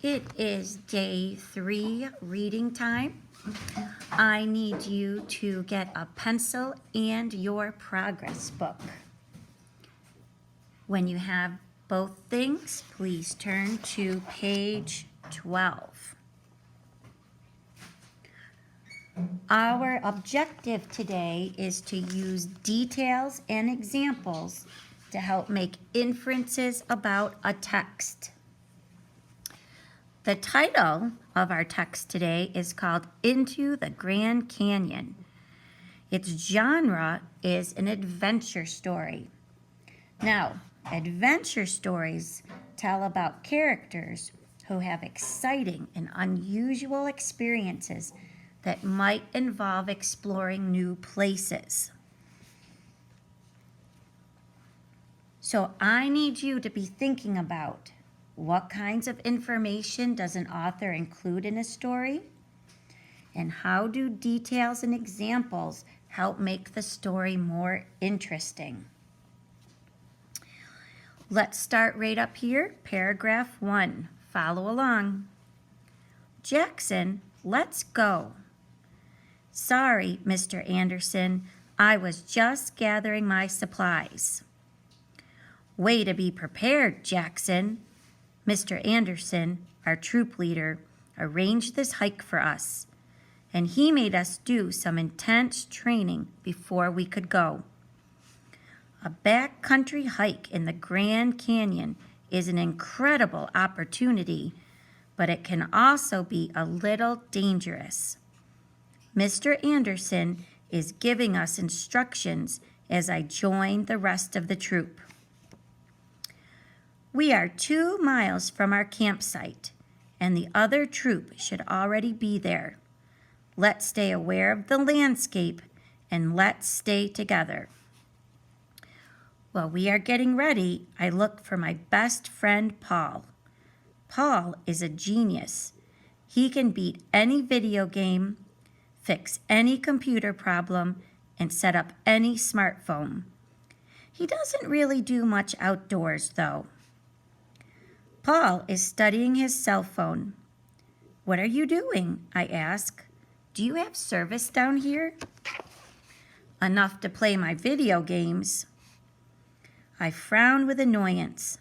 It is day 3 reading time. I need you to get a pencil and your progress book. When you have both things, please turn to page 12. Our objective today is to use details and examples to help make inferences about a text. The title of our text today is called Into the Grand Canyon. Its genre is an adventure story. Now, adventure stories tell about characters who have exciting and unusual experiences that might involve exploring new places. So I need you to be thinking about what kinds of information does an author include in a story? And how do details and examples help make the story more interesting? Let's start right up here, paragraph 1. Follow along. Jackson, let's go. Sorry, Mr. Anderson, I was just gathering my supplies. Way to be prepared, Jackson. Mr. Anderson, our troop leader, arranged this hike for us, and he made us do some intense training before we could go. A backcountry hike in the Grand Canyon is an incredible opportunity, but it can also be a little dangerous. Mr. Anderson is giving us instructions as I join the rest of the troop. We are 2 miles from our campsite, and the other troop should already be there. Let's stay aware of the landscape, and let's stay together. While we are getting ready, I look for my best friend, Paul. Paul is a genius. He can beat any video game, fix any computer problem, and set up any smartphone. He doesn't really do much outdoors, though. Paul is studying his cell phone. What are you doing? I ask. Do you have service down here? Enough to play my video games. I frown with annoyance.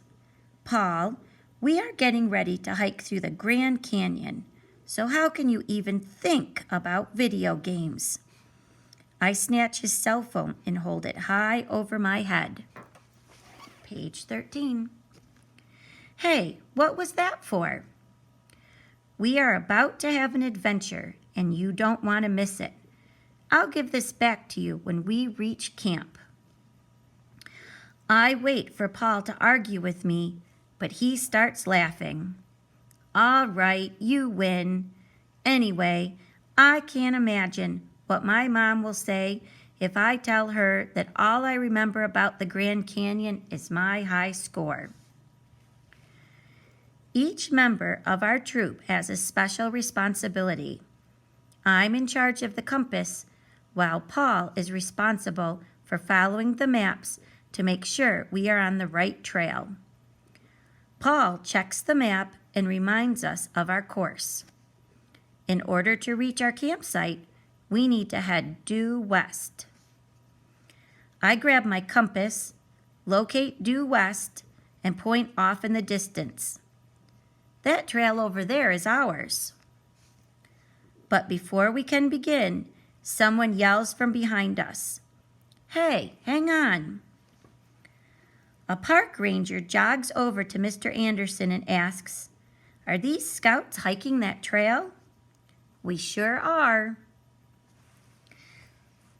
Paul, we are getting ready to hike through the Grand Canyon, so how can you even think about video games? I snatch his cell phone and hold it high over my head. Page 13. Hey, what was that for? We are about to have an adventure, and you don't want to miss it. I'll give this back to you when we reach camp. I wait for Paul to argue with me, but he starts laughing. All right, you win. Anyway, I can't imagine what my mom will say if I tell her that all I remember about the Grand Canyon is my high score. Each member of our troop has a special responsibility. I'm in charge of the compass, while Paul is responsible for following the maps to make sure we are on the right trail. Paul checks the map and reminds us of our course. In order to reach our campsite, we need to head due west. I grab my compass, locate due west, and point off in the distance. That trail over there is ours. But before we can begin, someone yells from behind us. Hey, hang on. A park ranger jogs over to Mr. Anderson and asks, Are these scouts hiking that trail? We sure are.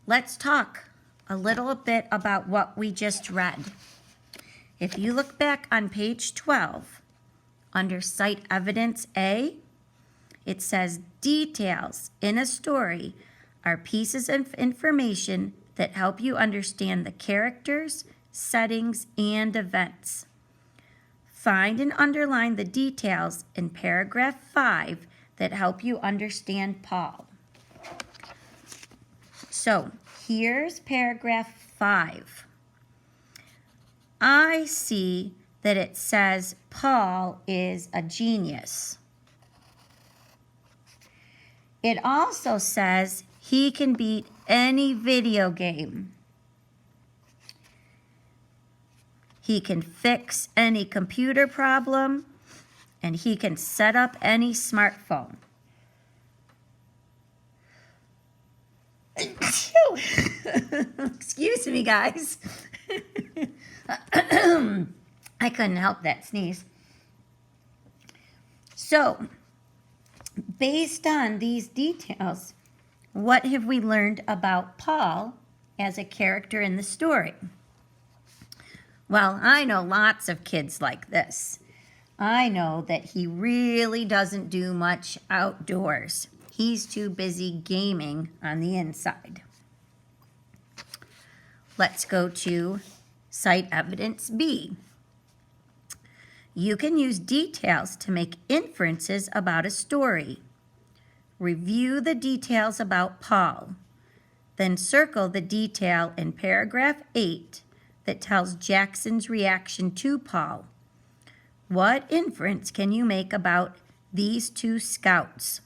Let's talk a little bit about what we just read. If you look back on page 12, under Cite Evidence A, it says details in a story are pieces of information that help you understand the characters, settings, and events. Find and underline the details in paragraph 5 that help you understand Paul. So here's paragraph 5. I see that it says Paul is a genius. It also says he can beat any video game. He can fix any computer problem, and he can set up any smartphone. Excuse me, guys. I couldn't help that sneeze. So, based on these details, what have we learned about Paul as a character in the story? Well, I know lots of kids like this. I know that he really doesn't do much outdoors. He's too busy gaming on the inside. Let's go to Cite Evidence B. You can use details to make inferences about a story. Review the details about Paul. Then circle the detail in paragraph 8 that tells Jackson's reaction to Paul. What inference can you make about these two scouts?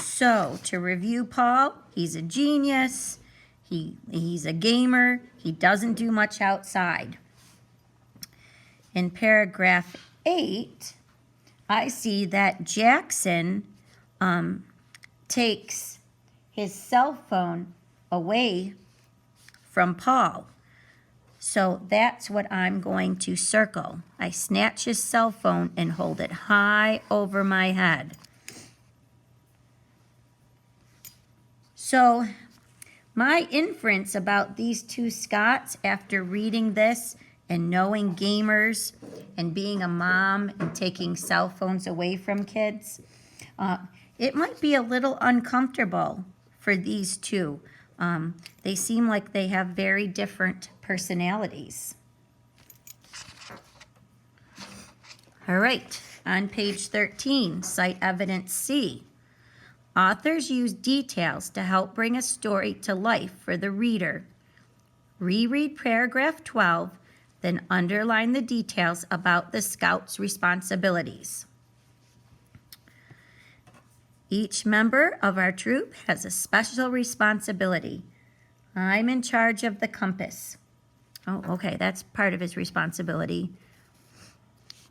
So, to review Paul, he's a genius, he's a gamer, he doesn't do much outside. In paragraph 8, I see that Jackson takes his cell phone away from Paul. So that's what I'm going to circle. I snatch his cell phone and hold it high over my head. So my inference about these two Scots after reading this and knowing gamers and being a mom and taking cell phones away from kids, it might be a little uncomfortable for these two. They seem like they have very different personalities. All right, on page 13, Cite Evidence C. Authors use details to help bring a story to life for the reader. Reread paragraph 12, then underline the details about the scout's responsibilities. Each member of our troop has a special responsibility. I'm in charge of the compass. Oh, okay, that's part of his responsibility.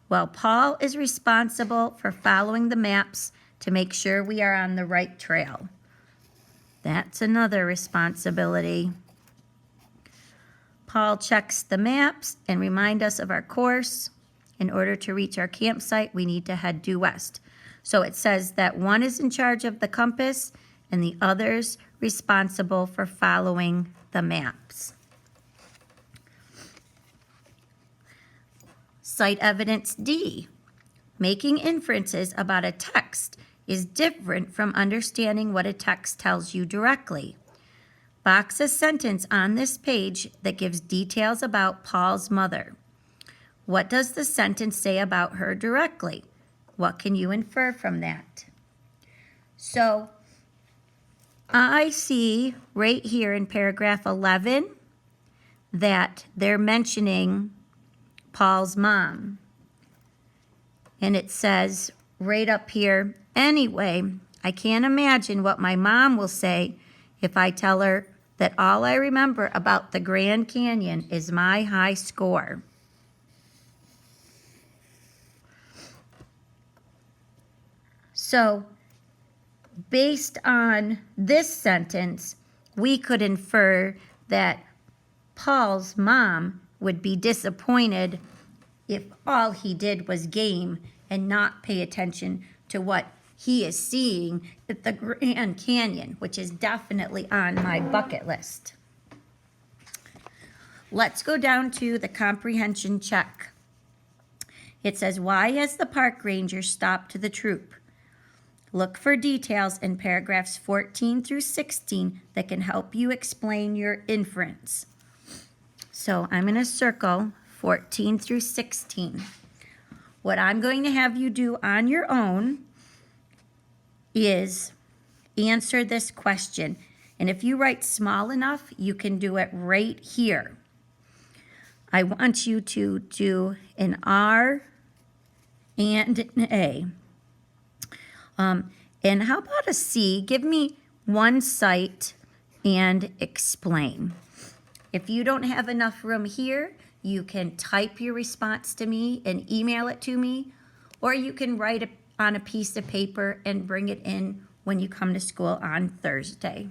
Well, Paul is responsible for following the maps to make sure we are on the right trail. That's another responsibility. Paul checks the maps and reminds us of our course. In order to reach our campsite, we need to head due west. So it says that one is in charge of the compass and the other's responsible for following the maps. Cite Evidence D. Making inferences about a text is different from understanding what a text tells you directly. Box a sentence on this page that gives details about Paul's mother. What does the sentence say about her directly? What can you infer from that? So, I see right here in paragraph 11 that they're mentioning Paul's mom. And it says right up here, anyway, I can't imagine what my mom will say if I tell her that all I remember about the Grand Canyon is my high score. So, based on this sentence, we could infer that Paul's mom would be disappointed if all he did was game and not pay attention to what he is seeing at the Grand Canyon, which is definitely on my bucket list. Let's go down to the comprehension check. It says, why has the park ranger stopped the troop? Look for details in paragraphs 14 through 16 that can help you explain your inference. So I'm going to circle 14 through 16. What I'm going to have you do on your own is answer this question. And if you write small enough, you can do it right here. I want you to do an R and an A. And how about a C? Give me one site and explain. If you don't have enough room here, you can type your response to me and email it to me, or you can write it on a piece of paper and bring it in when you come to school on Thursday.